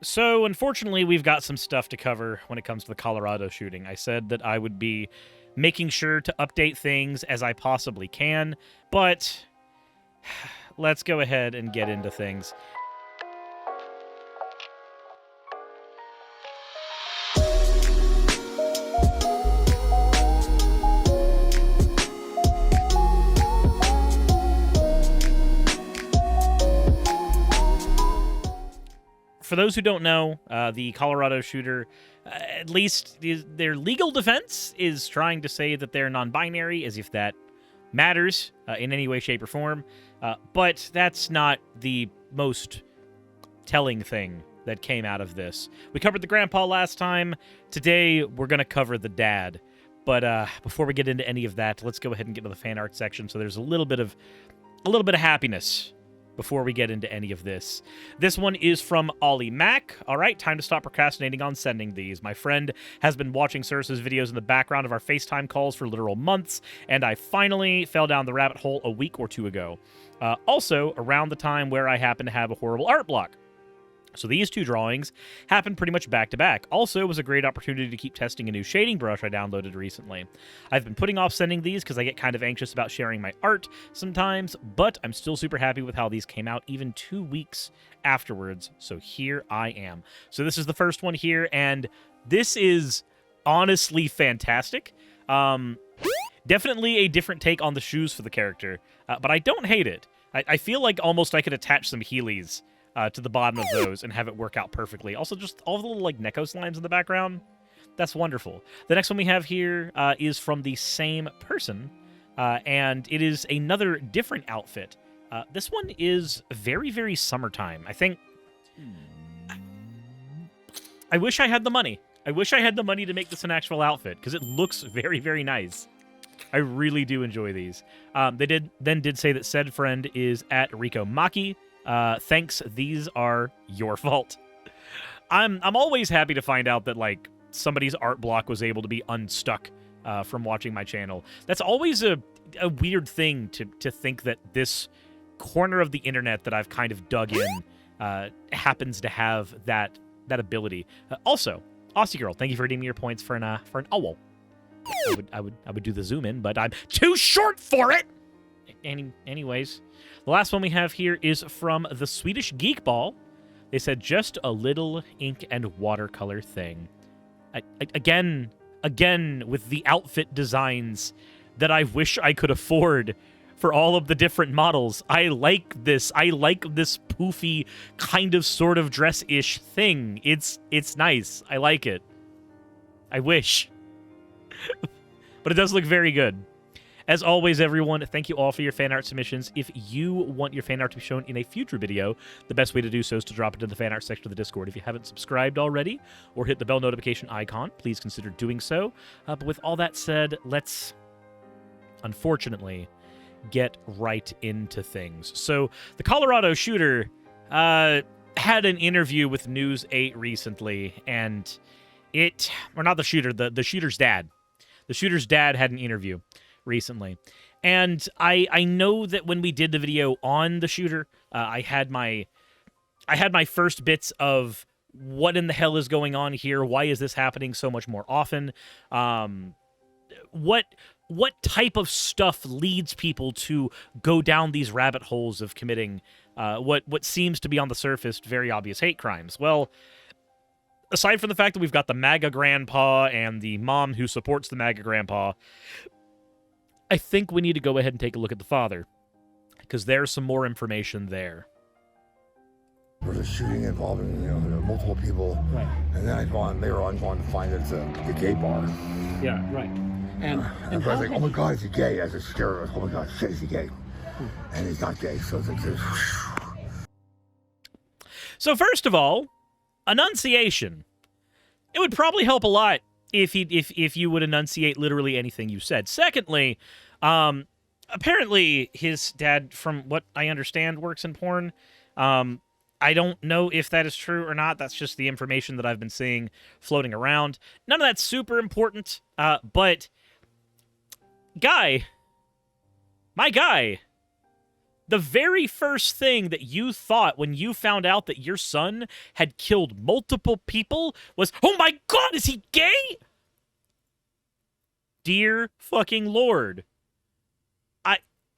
So, unfortunately, we've got some stuff to cover when it comes to the Colorado shooting. I said that I would be making sure to update things as I possibly can, but let's go ahead and get into things. For those who don't know, the Colorado shooter, at least their legal defense is trying to say that they're non-binary, as if that matters in any way, shape, or form. But that's not the most telling thing that came out of this. We covered the grandpa last time. Today, we're going to cover the dad. But before we get into any of that, let's go ahead and get to the fan art section. So there's a little bit of happiness before we get into any of this. This one is from Ollie Mack. All right, time to stop procrastinating on sending these. My friend has been watching Suris' videos in the background of our FaceTime calls for literal months, and I finally fell down the rabbit hole a week or two ago. Also, around the time where I happened to have a horrible art block. So these two drawings happened pretty much back to back. Also, it was a great opportunity to keep testing a new shading brush I downloaded recently. I've been putting off sending these because I get kind of anxious about sharing my art sometimes, but I'm still super happy with how these came out even 2 weeks afterwards. So here I am. So this is the first one here, and this is honestly fantastic. Definitely a different take on the shoes for the character, but I don't hate it. I feel like almost I could attach some Heelys to the bottom of those and have it work out perfectly. Also, just all the little, like, Nekos lines in the background. That's wonderful. The next one we have here is from the same person, and it is another different outfit. This one is very, very summertime. I think... I wish I had the money. I wish I had the money to make this an actual outfit, because it looks very, very nice. I really do enjoy these. They did say that said friend is at Rico Maki. Thanks, these are your fault. I'm always happy to find out that, like, somebody's art block was able to be unstuck from watching my channel. That's always a weird thing to think that this corner of the internet that I've kind of dug in happens to have that ability. Also, Aussie Girl, thank you for redeeming your points for an owl. I would do the zoom in, but I'm too short for it. Anyways, the last one we have here is from the Swedish Geek Ball. They said, just a little ink and watercolor thing. Again, with the outfit designs that I wish I could afford for all of the different models. I like this. I like this poofy kind of sort of dress-ish thing. It's nice. I like it. I wish. But it does look very good. As always, everyone, thank you all for your fan art submissions. If you want your fan art to be shown in a future video, the best way to do so is to drop it into the fan art section of the Discord. If you haven't subscribed already or hit the bell notification icon, please consider doing so. But with all that said, let's, unfortunately, get right into things. So, the Colorado shooter had an interview with News 8 recently, and not the shooter, the shooter's dad. The shooter's dad had an interview recently. And I know that when we did the video on the shooter, I had my first bits of what in the hell is going on here? Why is this happening so much more often? What type of stuff leads people to go down these rabbit holes of committing what seems to be on the surface very obvious hate crimes? Well, aside from the fact that we've got the MAGA grandpa and the mom who supports the MAGA grandpa, I think we need to go ahead and take a look at the father, because there's some more information there. There was a shooting involving, multiple people. Right. And then later on gone to find that it's a gay bar. Yeah, right. And I was like, oh my God, is he gay? As a scare, I was, oh my God, shit, is he gay? And he's not gay, so it's like this. So first of all, enunciation. It would probably help a lot if you would enunciate literally anything you said. Secondly, apparently his dad, from what I understand, works in porn. I don't know if that is true or not. That's just the information that I've been seeing floating around. None of that's super important, but my guy, The very first thing that you thought when you found out that your son had killed multiple people was, oh my God, is he gay? Dear fucking Lord.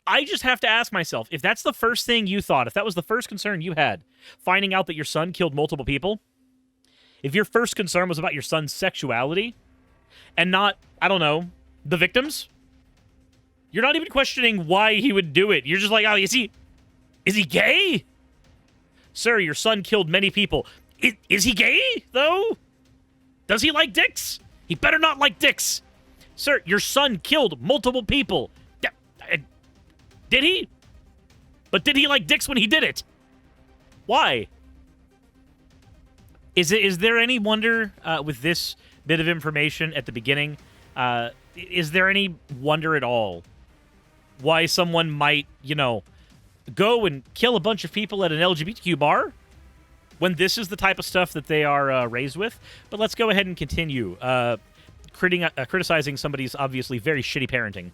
I just have to ask myself, if that's the first thing you thought, if that was the first concern you had, finding out that your son killed multiple people, if your first concern was about your son's sexuality and not, I don't know, the victims, you're not even questioning why he would do it. You're just like, oh, is he gay? Sir, your son killed many people. Is he gay, though? Does he like dicks? He better not like dicks. Sir, your son killed multiple people. Did he? But did he like dicks when he did it? Why? Is there any wonder with this bit of information at the beginning? Is there any wonder at all why someone might, go and kill a bunch of people at an LGBTQ bar when this is the type of stuff that they are raised with? But let's go ahead and continue criticizing somebody's obviously very shitty parenting.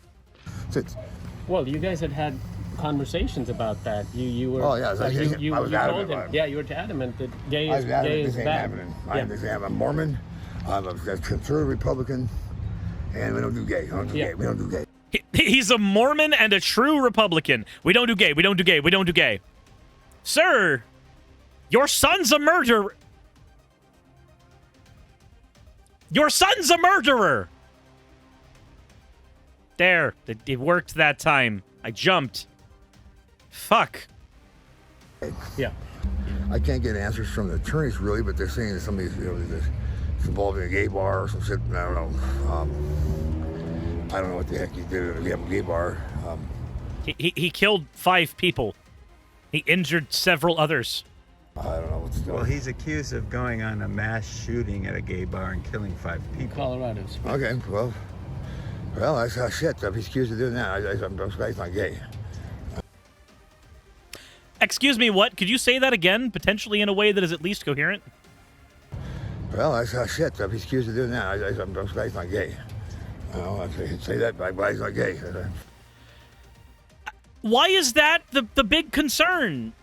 Well, you guys had conversations about that. You were. Oh, yeah. You I was told adamant him. about it. Yeah, you were adamant that gay I is was adamant this ain't bad. happening. I'm a Mormon. I'm a conservative Republican. And we don't do gay. We don't do gay. He's a Mormon and a true Republican. We don't do gay. We don't do gay. We don't do gay. Sir, your son's a murderer. Your son's a murderer. There. It worked that time. I jumped. Fuck. Yeah. I can't get answers from the attorneys, really, but they're saying that somebody's, it's involved in a gay bar or some shit. I don't know. I don't know what the heck he did at a gay bar. He killed 5 people. He injured several others. I don't know what's going on. Well, he's accused of going on a mass shooting at a gay bar and killing 5 people. Colorado. Okay, well, that's shit. If he's accused of doing that, I'm surprised he's not gay. Excuse me, what? Could you say that again, potentially in a way that is at least coherent? Well, that's shit. If he's accused of doing that, I'm surprised he's not gay. I say that, but he's not gay. Why is that the big concern?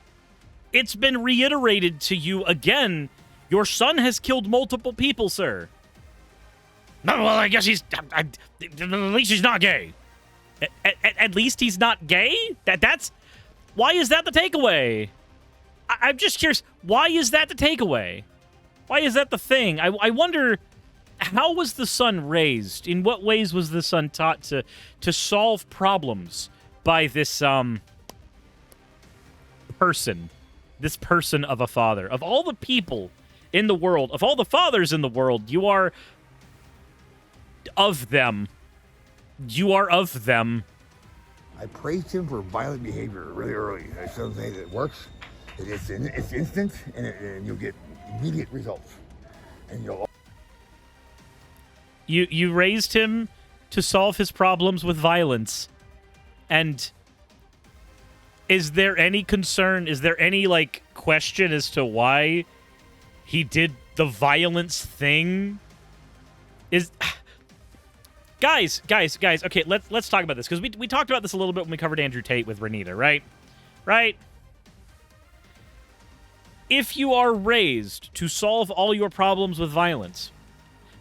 It's been reiterated to you again. Your son has killed multiple people, sir. No, well, I guess at least he's not gay. At least he's not gay? That's... Why is that the takeaway? I'm just curious. Why is that the takeaway? Why is that the thing? I wonder, how was the son raised? In what ways was the son taught to solve problems by this person? This person of a father. Of all the people in the world, of all the fathers in the world, you are of them. You are of them. I praised him for violent behavior really early. I showed him that it works. It's instant, and you'll get immediate results. And You raised him to solve his problems with violence. And is there any concern, is there any, question as to why he did the violence thing? Guys, okay, let's talk about this, because we talked about this a little bit when we covered Andrew Tate with Renita, right? Right? If you are raised to solve all your problems with violence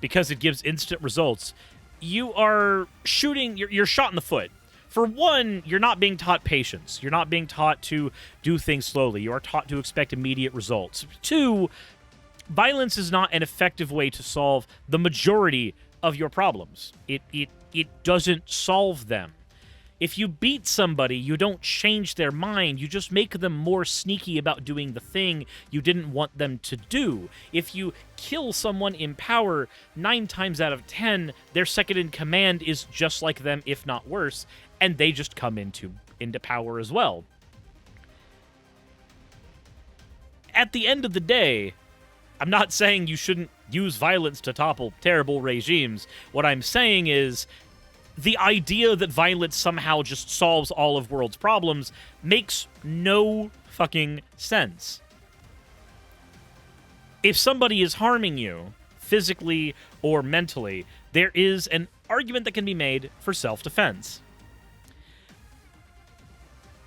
because it gives instant results, you are you're shot in the foot. For one, you're not being taught patience. You're not being taught to do things slowly. You are taught to expect immediate results. 2, violence is not an effective way to solve the majority of your problems. It doesn't solve them. If you beat somebody, you don't change their mind. You just make them more sneaky about doing the thing you didn't want them to do. If you kill someone in power, 9 times out of 10, their second in command is just like them, if not worse, and they just come into power as well. At the end of the day, I'm not saying you shouldn't use violence to topple terrible regimes. What I'm saying is the idea that violence somehow just solves all of world's problems makes no fucking sense. If somebody is harming you, physically or mentally, there is an argument that can be made for self-defense.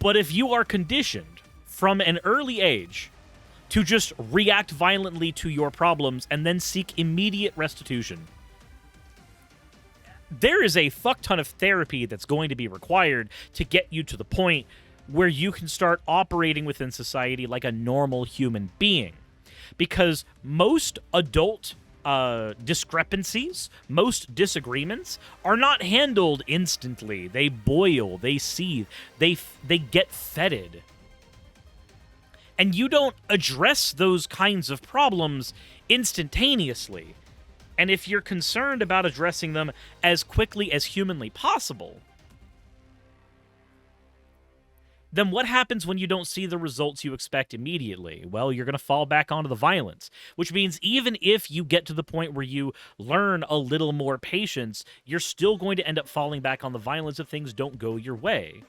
But if you are conditioned from an early age to just react violently to your problems and then seek immediate restitution, there is a fuck ton of therapy that's going to be required to get you to the point where you can start operating within society like a normal human being. Because most adult discrepancies, most disagreements are not handled instantly. They boil, they seethe, they get fetid. And you don't address those kinds of problems instantaneously. And if you're concerned about addressing them as quickly as humanly possible, then what happens when you don't see the results you expect immediately? Well, you're going to fall back onto the violence, which means even if you get to the point where you learn a little more patience, you're still going to end up falling back on the violence if things don't go your way.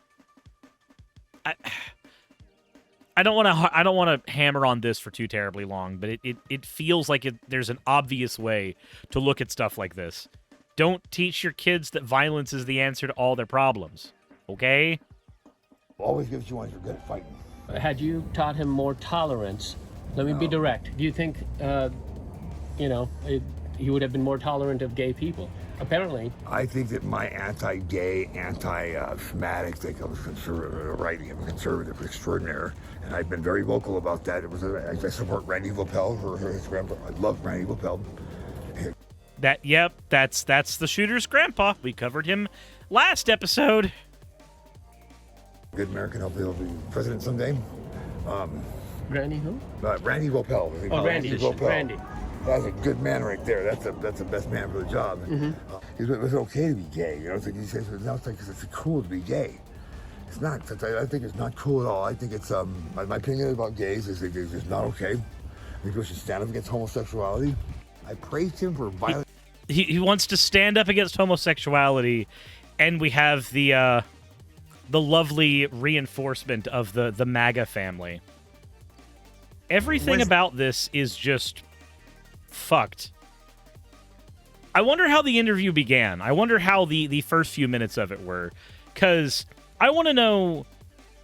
I don't want to hammer on this for too terribly long, but it feels like there's an obvious way to look at stuff like this. Don't teach your kids that violence is the answer to all their problems, okay? Always gives you ones who are good at fighting. Had you taught him more tolerance, let me be direct. Do you think, he would have been more tolerant of gay people? Apparently. I think that my anti-gay, anti-Semitic thing comes from conservative writing. I'm a conservative extraordinaire, and I've been very vocal about that. I support Randy Vopel for his grandpa. I love Randy Vopel. That's the shooter's grandpa. We covered him last episode. Good American. Hopefully he'll be president someday. Randy who? Randy Vopel. Randy Vopel. Randy. That's a good man right there. That's the best man for the job. Mm-hmm. It was okay to be gay. It's like he says now it's cool to be gay. It's not. I think it's not cool at all. I think it's my opinion about gays is that it's just not okay. I think we should stand up against homosexuality. I praised him for violence. He wants to stand up against homosexuality, and we have the lovely reinforcement of the MAGA family. Everything about this is just fucked. I wonder how the interview began. I wonder how the first few minutes of it were, because I want to know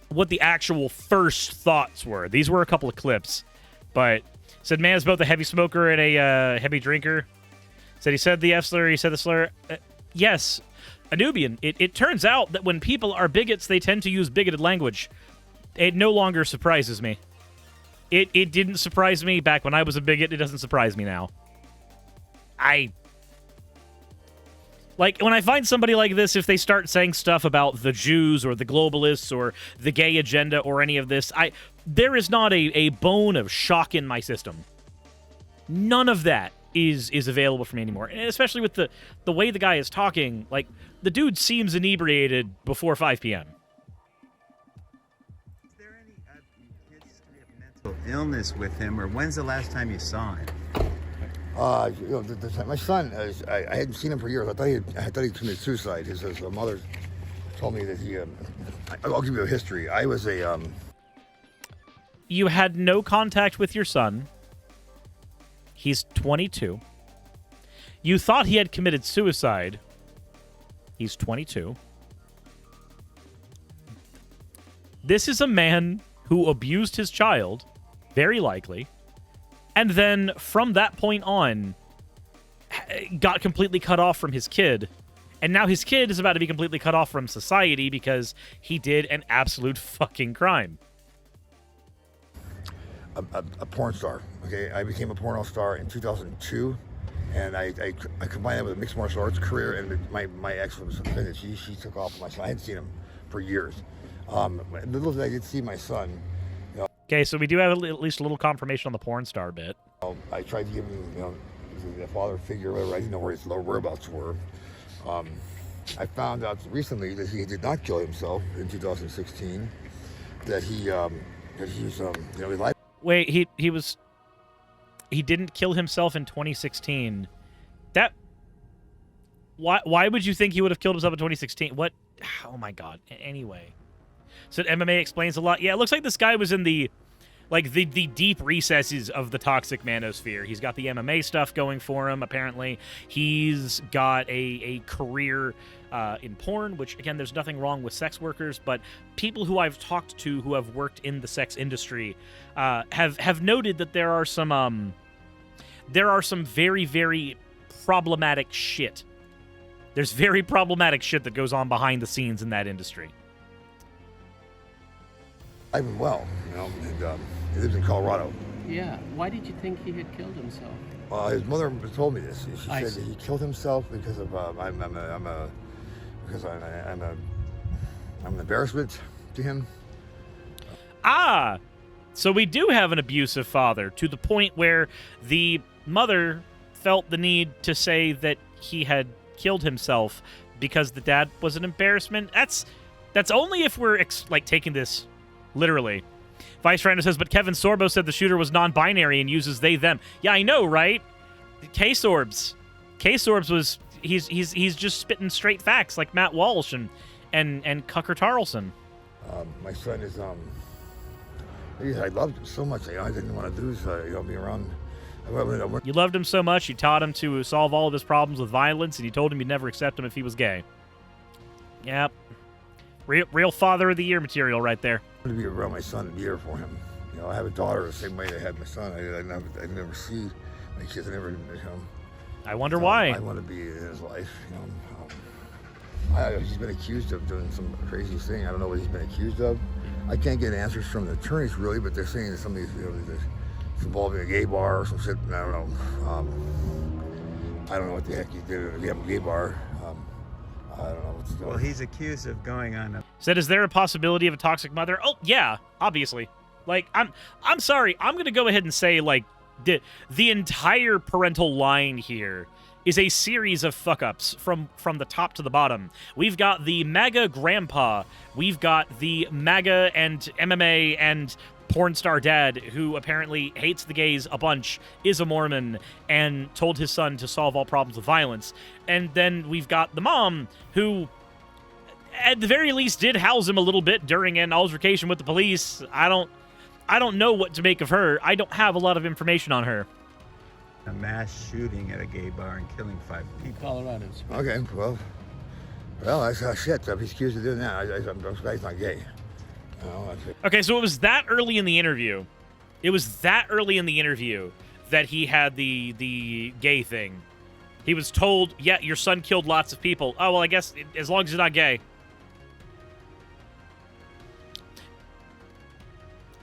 what the actual first thoughts were. These were a couple of clips, but said man is both a heavy smoker and a heavy drinker. Said he said the F slur, he said the slur. Yes, Anubian. It turns out that when people are bigots, they tend to use bigoted language. It no longer surprises me. It didn't surprise me back when I was a bigot. It doesn't surprise me now. When I find somebody like this, if they start saying stuff about the Jews or the globalists or the gay agenda or any of this, there is not a bone of shock in my system. None of that is available for me anymore. And especially with the way the guy is talking, like, the dude seems inebriated before 5 p.m. Is there any history of mental illness with him, or when's the last time you saw him? My son, I hadn't seen him for years. I thought he committed suicide. His mother told me that he. I'll give you a history. I was a. You had no contact with your son. He's 22. You thought he had committed suicide. He's 22. This is a man who abused his child, very likely, and then from that point on, got completely cut off from his kid. And now his kid is about to be completely cut off from society because he did an absolute fucking crime. A porn star. Okay, I became a porno star in 2002, and I combined that with a mixed martial arts career. And my ex was finished. She took off with my son. I hadn't seen him for years. Little did I get to see my son. Okay, so we do have at least a little confirmation on the porn star bit. I tried to give him, a father figure, whatever. I didn't know where his whereabouts were. I found out recently that he did not kill himself in 2016. That he was he lied. Wait, he didn't kill himself in 2016. Why would you think he would have killed himself in 2016? What? Oh my god. Anyway. So MMA explains a lot. Yeah, it looks like this guy was in the like the deep recesses of the toxic manosphere. He's got the MMA stuff going for him, apparently. He's got a career in porn, which, again, there's nothing wrong with sex workers, but people who I've talked to who have worked in the sex industry have noted that there are some very, very problematic shit. There's very problematic shit that goes on behind the scenes in that industry. Ivan well, and he lives in Colorado. Yeah. Why did you think he had killed himself? His mother told me this. She I said see. that he killed himself because of I'm an embarrassment to him. Ah, so we do have an abusive father, to the point where the mother felt the need to say that he had killed himself because the dad was an embarrassment. That's only if we're taking this literally. Vice Rando says, but Kevin Sorbo said the shooter was non-binary and uses they them. Yeah, I know, right? K-Sorbs was he's just spitting straight facts like Matt Walsh and Cucker Tarlson. My son is I loved him so much. I didn't want to do this. Be around. You loved him so much, you taught him to solve all of his problems with violence, and you told him you'd never accept him if he was gay. Yep. Real Father of the Year material right there. I want to be around my son and be here for him. I have a daughter the same way I had my son. I never see my kids. I never, I wonder why. I want to be in his life. He's been accused of doing some crazy thing. I don't know what he's been accused of. I can't get answers from the attorneys really, but they're saying that some of these, it's involving a gay bar or some shit. I don't know. I don't know what the heck he did at a gay bar. I don't know what's going on. Well, he's accused of going on a... Said, is there a possibility of a toxic mother? Oh, yeah, obviously. I'm sorry. I'm going to go ahead and say, the entire parental line here is a series of fuck-ups from the top to the bottom. We've got the MAGA grandpa. We've got the MAGA and MMA and porn star dad who apparently hates the gays a bunch, is a Mormon, and told his son to solve all problems with violence. And then we've got the mom who, at the very least, did house him a little bit during an altercation with the police. I don't know what to make of her. I don't have a lot of information on her. a mass shooting at a gay bar and killing 5 people. Colorado. Okay, well, that's shit. If he's accused of doing that, I'm guy's not gay. Okay, so it was that early in the interview. It was that early in the interview that he had the gay thing. He was told, yeah, your son killed lots of people. Oh, well, I guess as long as he's not gay.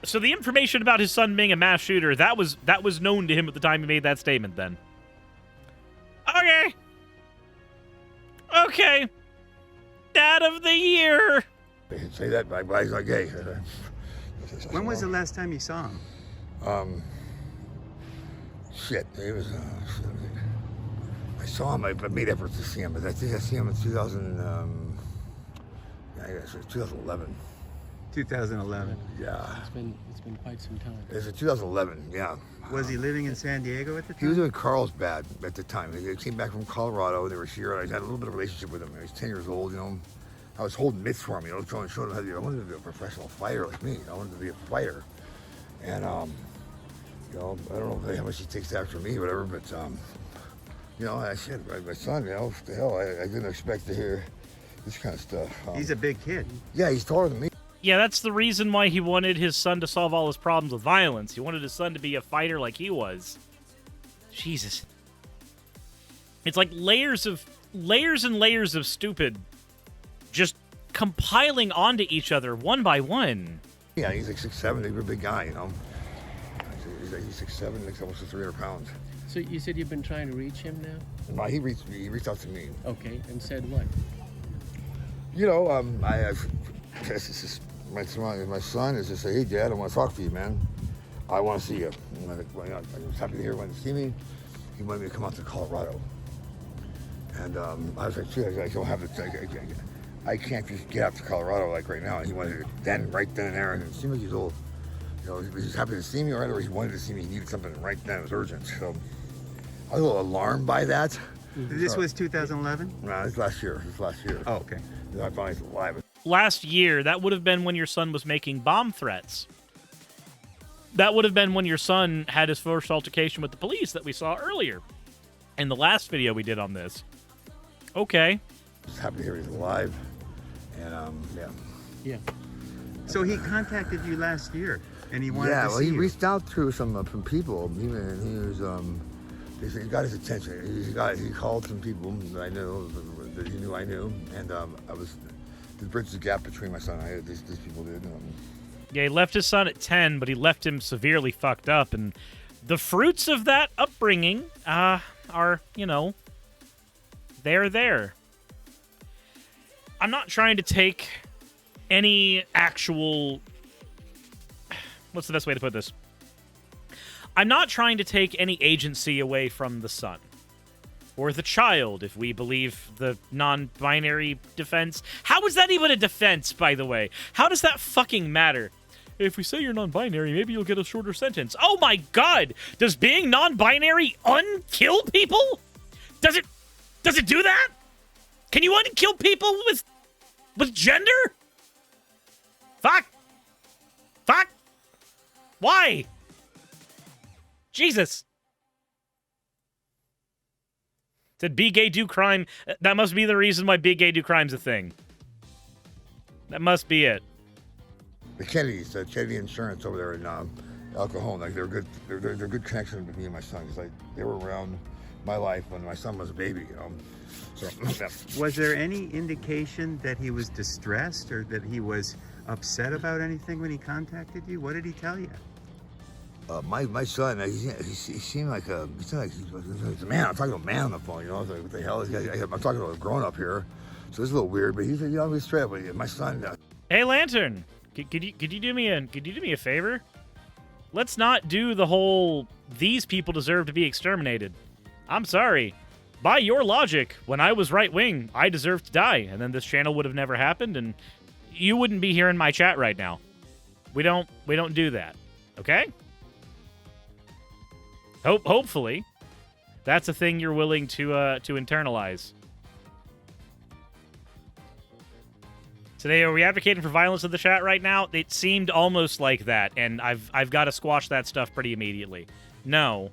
So the information about his son being a mass shooter, that was known to him at the time he made that statement then. Okay. Dad of the year. They can say that, but he's not gay. When was the last time you saw him? Shit, he was. I saw him. I made efforts to see him, but I think I see him in 2011. 2011. Yeah. It's been quite some time. It's 2011. Yeah. Was he living in San Diego at the time? He was in Carlsbad at the time. They came back from Colorado. They were here. I had a little bit of a relationship with him. He was 10 years old. I was holding mitts for him. Trying to show him how to. I wanted to be a professional fighter like me. I wanted to be a fighter, and I don't know how much he takes after me, or whatever. But my son. What the hell? I didn't expect to hear this kind of stuff. He's a big kid. Yeah, he's taller than me. Yeah, that's the reason why he wanted his son to solve all his problems with violence. He wanted his son to be a fighter like he was. Jesus. It's like layers and layers of stupid just compiling onto each other one by one. Yeah, he's like 6'7". He's a big guy, He's 6'7", like almost 300 pounds. So you said you've been trying to reach him now? No, he reached out to me. Okay, and said what? My son is just say, hey, Dad, I want to talk to you, man. I want to see you. I was happy to hear he wanted to see me. He wanted me to come out to Colorado. And I was like, shit, I don't have it. I can't just get out to Colorado like right now. And he wanted it right then and there. And it seemed like he's old. He was just happy to see me, or he wanted to see me. He needed something right then. It was urgent. So I was a little alarmed by that. This was 2011? No, this last year. Oh, okay. I finally was alive. Last year, that would have been when your son was making bomb threats. That would have been when your son had his first altercation with the police that we saw earlier in the last video we did on this. Okay. Just happy to hear he's alive. And, yeah. Yeah. So he contacted you last year, and he wanted Yeah, to well, see he you. reached out to some from people. He got his attention. He called some people that I knew, that he knew I knew, and the bridge the gap between my son and I. These people did. Yeah, he left his son at 10, but he left him severely fucked up, and the fruits of that upbringing are, they're there. I'm not trying to take any actual... What's the best way to put this? I'm not trying to take any agency away from the son. Or the child, if we believe the non-binary defense. How is that even a defense, by the way? How does that fucking matter? If we say you're non-binary, maybe you'll get a shorter sentence. Oh my god! Does being non-binary unkill people? Does it do that? Can you unkill people with gender? Fuck! Why? Jesus. Did be gay do crime? That must be the reason why be gay do crime's a thing. That must be it. The Kennedys, Kennedy Insurance over there in El Cajon, like they're good connection with me and my son. It's like they were around my life when my son was a baby, So, yeah. Was there any indication that he was distressed or that he was upset about anything when he contacted you? What did he tell you? My son, he seemed like he's a man. I'm talking to a man on the phone, I was like, what the hell? I'm talking to a grown-up here, so it's a little weird. But he said, he's straight up with you. My son. Hey, Lantern, could you do me a favor? Let's not do the whole these people deserve to be exterminated. I'm sorry. By your logic, when I was right wing, I deserved to die, and then this channel would have never happened, and you wouldn't be here in my chat right now. We don't do that. Okay? Hopefully, that's a thing you're willing to internalize. Today, are we advocating for violence in the chat right now? It seemed almost like that, and I've got to squash that stuff pretty immediately. No.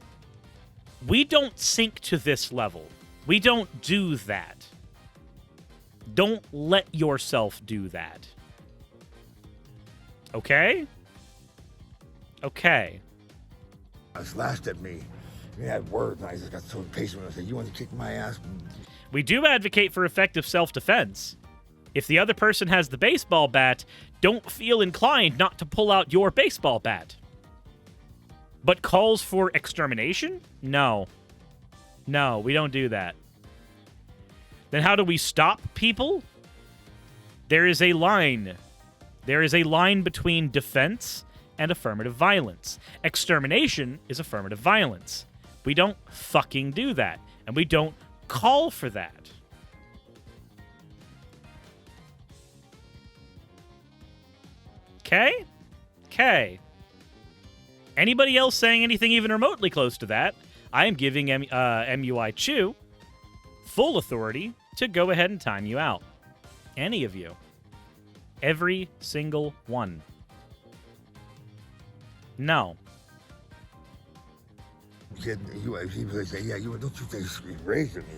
We don't sink to this level. We don't do that. Don't let yourself do that. Okay? Okay. Laughed at me. He had words, and I just got so impatient when I said, "You want to kick my ass?" We do advocate for effective self-defense. If the other person has the baseball bat, don't feel inclined not to pull out your baseball bat. But calls for extermination? No. No, we don't do that. Then how do we stop people? There is a line. There is a line between defense and affirmative violence. Extermination is affirmative violence. We don't fucking do that. And we don't call for that. Okay? Okay. Anybody else saying anything even remotely close to that, I am giving MUI Chew full authority to go ahead and time you out. Any of you. Every single one. No. He would say, "Yeah, don't you think you're raising me?"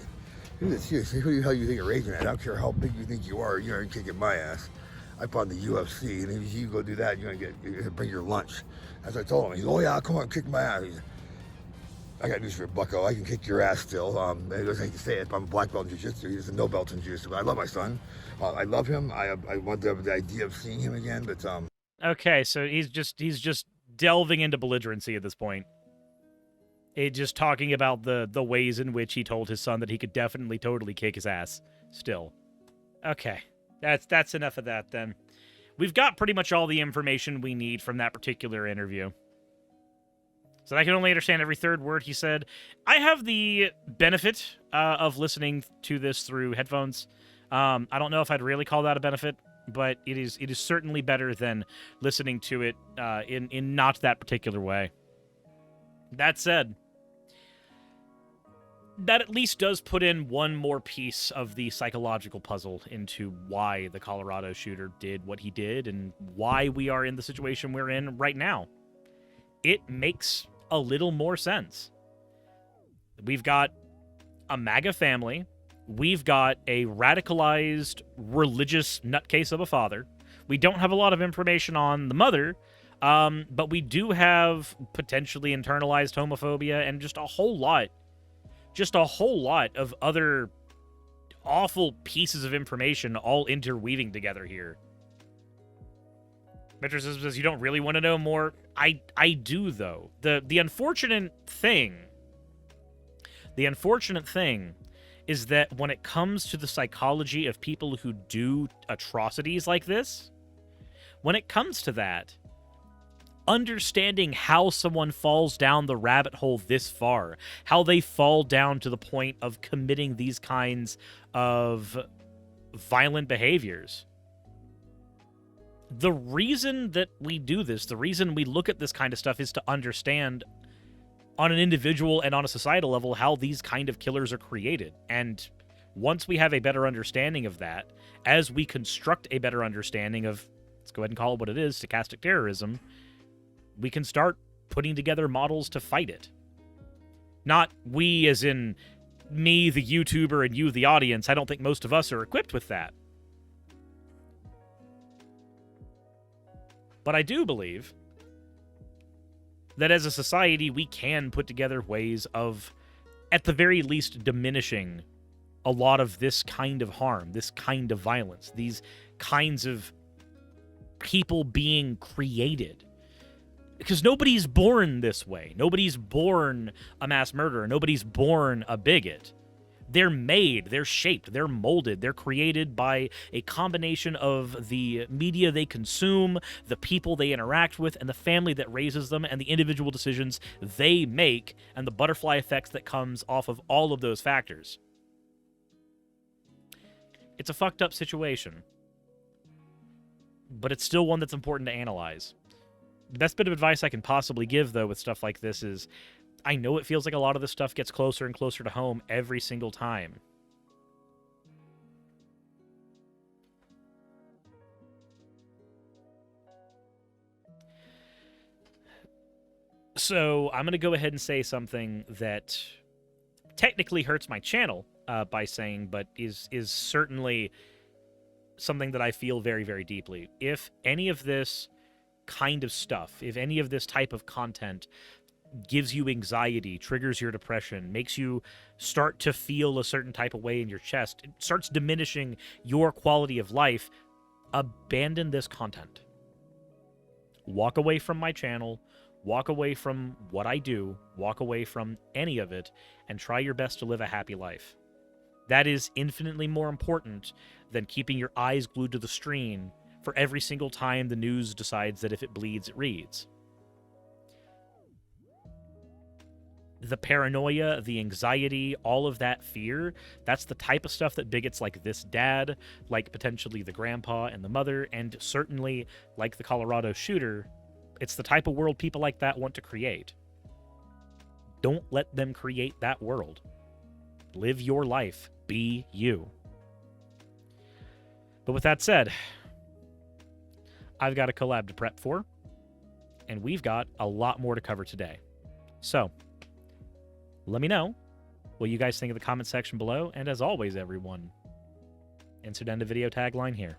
He was serious. Who the hell you think you're raising at? I don't care how big you think you are. You're kicking my ass. I fought in the UFC, and if you go do that, you're gonna bring your lunch. As I told him, he's, "Oh yeah, come on, kick my ass." I got news for you, Bucko. I can kick your ass still. I hate to say it, but I'm a black belt in jiu-jitsu. He's a no belt in jiu-jitsu. But I love my son. I love him. I want the idea of seeing him again, but Okay, so he's just delving into belligerency at this point. Just talking about the ways in which he told his son that he could definitely totally kick his ass still. Okay. That's enough of that then. We've got pretty much all the information we need from that particular interview. So I can only understand every third word he said. I have the benefit of listening to this through headphones. I don't know if I'd really call that a benefit, but it is certainly better than listening to it in not that particular way. That said, that at least does put in one more piece of the psychological puzzle into why the Colorado shooter did what he did and why we are in the situation we're in right now. it makes a little more sense. We've got a MAGA family. We've got a radicalized religious nutcase of a father. We don't have a lot of information on the mother, but we do have potentially internalized homophobia and just a whole lot of other awful pieces of information all interweaving together here. Metro says you don't really want to know more. I do, though. The unfortunate thing is that when it comes to the psychology of people who do atrocities like this, when it comes to that, understanding how someone falls down the rabbit hole this far, how they fall down to the point of committing these kinds of violent behaviors. The reason that we do this, the reason we look at this kind of stuff is to understand on an individual and on a societal level how these kind of killers are created. And once we have a better understanding of that, as we construct a better understanding of, let's go ahead and call it what it is, stochastic terrorism, we can start putting together models to fight it. Not we as in me, the YouTuber, and you, the audience. I don't think most of us are equipped with that. But I do believe that as a society, we can put together ways of, at the very least, diminishing a lot of this kind of harm, this kind of violence, these kinds of people being created. Because nobody's born this way. Nobody's born a mass murderer. Nobody's born a bigot. They're made, they're shaped, they're molded, they're created by a combination of the media they consume, the people they interact with, and the family that raises them, and the individual decisions they make, and the butterfly effects that comes off of all of those factors. It's a fucked up situation, but it's still one that's important to analyze. The best bit of advice I can possibly give, though, with stuff like this is, I know it feels like a lot of this stuff gets closer and closer to home every single time. So I'm going to go ahead and say something that technically hurts my channel by saying, but is certainly something that I feel very, very deeply. If any of this kind of stuff, if any of this type of content gives you anxiety, triggers your depression, makes you start to feel a certain type of way in your chest, it starts diminishing your quality of life, abandon this content. Walk away from my channel, walk away from what I do, walk away from any of it, and try your best to live a happy life. That is infinitely more important than keeping your eyes glued to the screen for every single time the news decides that if it bleeds, it reads. The paranoia, the anxiety, all of that fear, that's the type of stuff that bigots like this dad, like potentially the grandpa and the mother, and certainly like the Colorado shooter, it's the type of world people like that want to create. Don't let them create that world. Live your life. Be you. But with that said, I've got a collab to prep for, and we've got a lot more to cover today. So, let me know what you guys think in the comment section below, and as always, everyone, insert end of video tagline here.